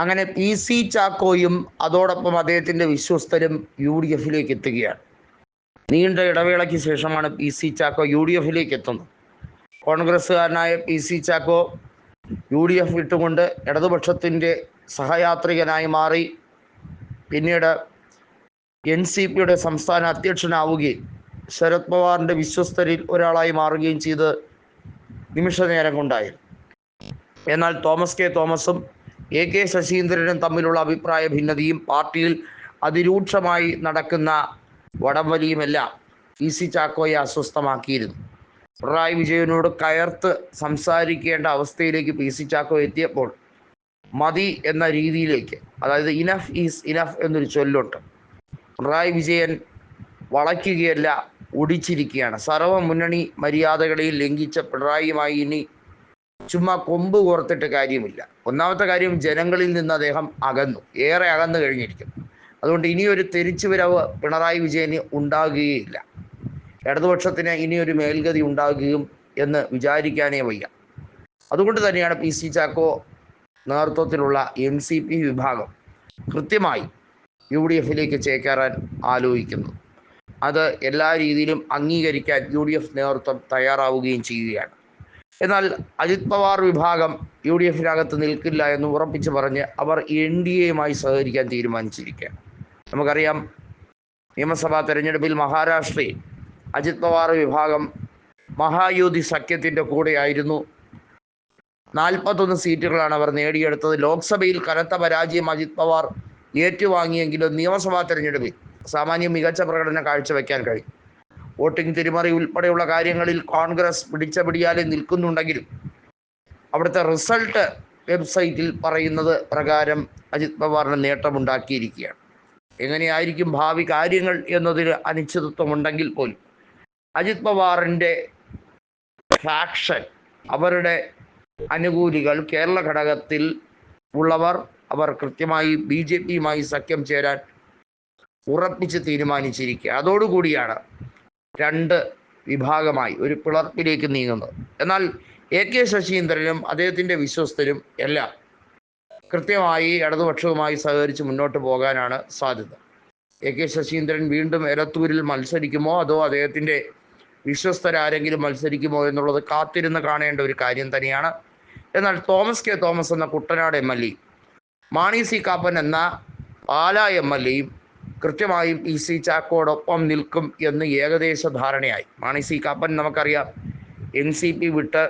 അങ്ങനെ P C ചാക്കോയും അതോടൊപ്പം അദ്ദേഹത്തിൻ്റെ വിശ്വസ്തരും യു ഡി എഫിലേക്ക് എത്തുകയാണ്. നീണ്ട ഇടവേളയ്ക്ക് ശേഷമാണ് പി സി ചാക്കോ യു ഡി എഫിലേക്ക് എത്തുന്നത്. കോൺഗ്രസ്സുകാരനായ പി സി ചാക്കോ യു ഡി എഫ് വിട്ടുകൊണ്ട് ഇടതുപക്ഷത്തിൻ്റെ സഹയാത്രികനായി മാറി. പിന്നീട് എൻ സി പിയുടെ സംസ്ഥാന അധ്യക്ഷനാവുകയും ശരത് പവാറിൻ്റെ വിശ്വസ്തരിൽ ഒരാളായി മാറുകയും ചെയ്ത് നിമിഷ നേരം കൊണ്ടായിരുന്നു. എന്നാൽ തോമസ് കെ തോമസും എ കെ ശശീന്ദ്രനും തമ്മിലുള്ള അഭിപ്രായ ഭിന്നതയും പാർട്ടിയിൽ അതിരൂക്ഷമായി നടക്കുന്ന വടംവലിയുമെല്ലാം പി സി ചാക്കോയെ അസ്വസ്ഥമാക്കിയിരുന്നു. പിണറായി വിജയനോട് കയർത്ത് സംസാരിക്കേണ്ട അവസ്ഥയിലേക്ക് പി സി ചാക്കോ എത്തിയപ്പോൾ മതി എന്ന രീതിയിലേക്ക്, അതായത് ഇനഫ് ഈസ് ഇനഫ് എന്നൊരു ചൊല്ലുണ്ട്. പിണറായി വിജയൻ വളയ്ക്കുകയല്ല, ഒടിച്ചിരിക്കുകയാണ്. സർവ്വ മുന്നണി മര്യാദകളെയും ലംഘിച്ച പിണറായിയുമായി ഇനി ചുമ്മാ കൊമ്പ് കോർത്തിട്ട് കാര്യമില്ല. ഒന്നാമത്തെ കാര്യം, ജനങ്ങളിൽ നിന്ന് അദ്ദേഹം ഏറെ അകന്നു കഴിഞ്ഞിരിക്കുന്നു. അതുകൊണ്ട് ഇനിയൊരു തിരിച്ചുവരവ് പിണറായി വിജയന് ഉണ്ടാകുകയില്ല. ഇടതുപക്ഷത്തിന് ഇനിയൊരു മേൽഗതി ഉണ്ടാകുകയും എന്ന് വിചാരിക്കാനേ വയ്യ. അതുകൊണ്ട് തന്നെയാണ് പി സി ചാക്കോ നേതൃത്വത്തിലുള്ള എൻ സി പി വിഭാഗം കൃത്യമായി യു ഡി എഫിലേക്ക് ചേക്കേറാൻ ആലോചിക്കുന്നത്. അത് എല്ലാ രീതിയിലും അംഗീകരിക്കാൻ യു ഡി എഫ് നേതൃത്വം തയ്യാറാവുകയും ചെയ്യുകയാണ്. എന്നാൽ അജിത് പവാർ വിഭാഗം യു ഡി എഫിനകത്ത് നിൽക്കില്ല എന്ന് ഉറപ്പിച്ച് പറഞ്ഞ് അവർ എൻ ഡി എയുമായി സഹകരിക്കാൻ തീരുമാനിച്ചിരിക്കുകയാണ്. നമുക്കറിയാം, നിയമസഭാ തെരഞ്ഞെടുപ്പിൽ മഹാരാഷ്ട്രയിൽ അജിത് പവാർ വിഭാഗം മഹായുതി സഖ്യത്തിൻ്റെ കൂടെയായിരുന്നു. 41 സീറ്റുകളാണ് അവർ നേടിയെടുത്തത്. ലോക്സഭയിൽ കനത്ത പരാജയം അജിത് പവാർ ഏറ്റുവാങ്ങിയെങ്കിലും നിയമസഭാ തെരഞ്ഞെടുപ്പിൽ സാമാന്യം മികച്ച പ്രകടനം കാഴ്ചവെക്കാൻ കഴിയും. വോട്ടിംഗ് തിരിമറി ഉൾപ്പെടെയുള്ള കാര്യങ്ങളിൽ കോൺഗ്രസ് പിടിയാലെ നിൽക്കുന്നുണ്ടെങ്കിലും അവിടുത്തെ റിസൾട്ട് വെബ്സൈറ്റിൽ പറയുന്നത് പ്രകാരം അജിത് പവാറിന് നേട്ടമുണ്ടാക്കിയിരിക്കുകയാണ്. എങ്ങനെയായിരിക്കും ഭാവി കാര്യങ്ങൾ എന്നതിൽ അനിശ്ചിതത്വമുണ്ടെങ്കിൽ പോലും അജിത് പവാറിൻ്റെ ഫാക്ഷൻ, അവരുടെ അനുകൂലികൾ, കേരള ഘടകത്തിൽ ഉള്ളവർ, അവർ കൃത്യമായി ബി ജെ പിയുമായി സഖ്യം ചേരാൻ ഉറപ്പിച്ച് തീരുമാനിച്ചിരിക്കുക. അതോടുകൂടിയാണ് രണ്ട് വിഭാഗമായി ഒരു പിളർപ്പിലേക്ക് നീങ്ങുന്നത്. എന്നാൽ എ കെ ശശീന്ദ്രനും അദ്ദേഹത്തിൻ്റെ വിശ്വസ്തരും എല്ലാം കൃത്യമായി ഇടതുപക്ഷവുമായി സഹകരിച്ച് മുന്നോട്ട് പോകാനാണ് സാധ്യത. എ കെ ശശീന്ദ്രൻ വീണ്ടും എലത്തൂരിൽ മത്സരിക്കുമോ അതോ അദ്ദേഹത്തിൻ്റെ വിശ്വസ്തരാരെങ്കിലും മത്സരിക്കുമോ എന്നുള്ളത് കാത്തിരുന്ന് കാണേണ്ട ഒരു കാര്യം തന്നെയാണ്. എന്നാൽ തോമസ് കെ തോമസ് എന്ന കുട്ടനാട് എം എൽ എയും മാണി സി കാപ്പൻ എന്ന പാലാ എം എൽ എയും കൃത്യമായും പി സി ചാക്കോടൊപ്പം നിൽക്കും എന്ന് ഏകദേശ ധാരണയായി. മാണി സി കാപ്പൻ നമുക്കറിയാം, എൻ സി പി വിട്ട്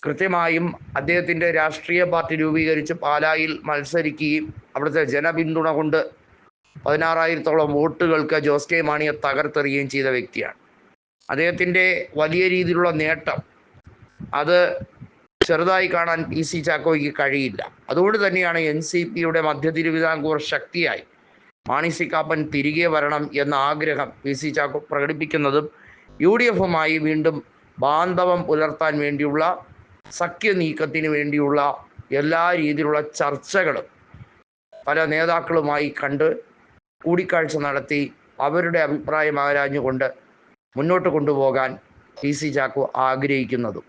കൃത്യമായും അദ്ദേഹത്തിൻ്റെ രാഷ്ട്രീയ പാർട്ടി രൂപീകരിച്ച് പാലായിൽ മത്സരിക്കുകയും അവിടുത്തെ ജനപിന്തുണ കൊണ്ട് 16,000-ഓളം വോട്ടുകൾക്ക് ജോസ് കെ മാണിയെ തകർത്തെറിയുകയും ചെയ്ത വ്യക്തിയാണ്. അദ്ദേഹത്തിൻ്റെ വലിയ രീതിയിലുള്ള നേട്ടം അത് ചെറുതായി കാണാൻ പി സി ചാക്കോയ്ക്ക് കഴിയില്ല. അതുകൊണ്ട് തന്നെയാണ് എൻ സി പിയുടെ മധ്യ തിരുവിതാംകൂർ ശക്തിയായി മാണി സി കാപ്പൻ തിരികെ വരണം എന്ന ആഗ്രഹം പി സി ചാക്കോ പ്രകടിപ്പിക്കുന്നതും യു ഡി എഫുമായി വീണ്ടും ബാന്ധവം പുലർത്താൻ വേണ്ടിയുള്ള സഖ്യ നീക്കത്തിന് വേണ്ടിയുള്ള എല്ലാ രീതിയിലുള്ള ചർച്ചകളും പല നേതാക്കളുമായി കണ്ട് കൂടിക്കാഴ്ച നടത്തി അവരുടെ അഭിപ്രായം ആരാഞ്ഞുകൊണ്ട് മുന്നോട്ട് കൊണ്ടുപോകാൻ പി സി ചാക്കോ ആഗ്രഹിക്കുന്നതും.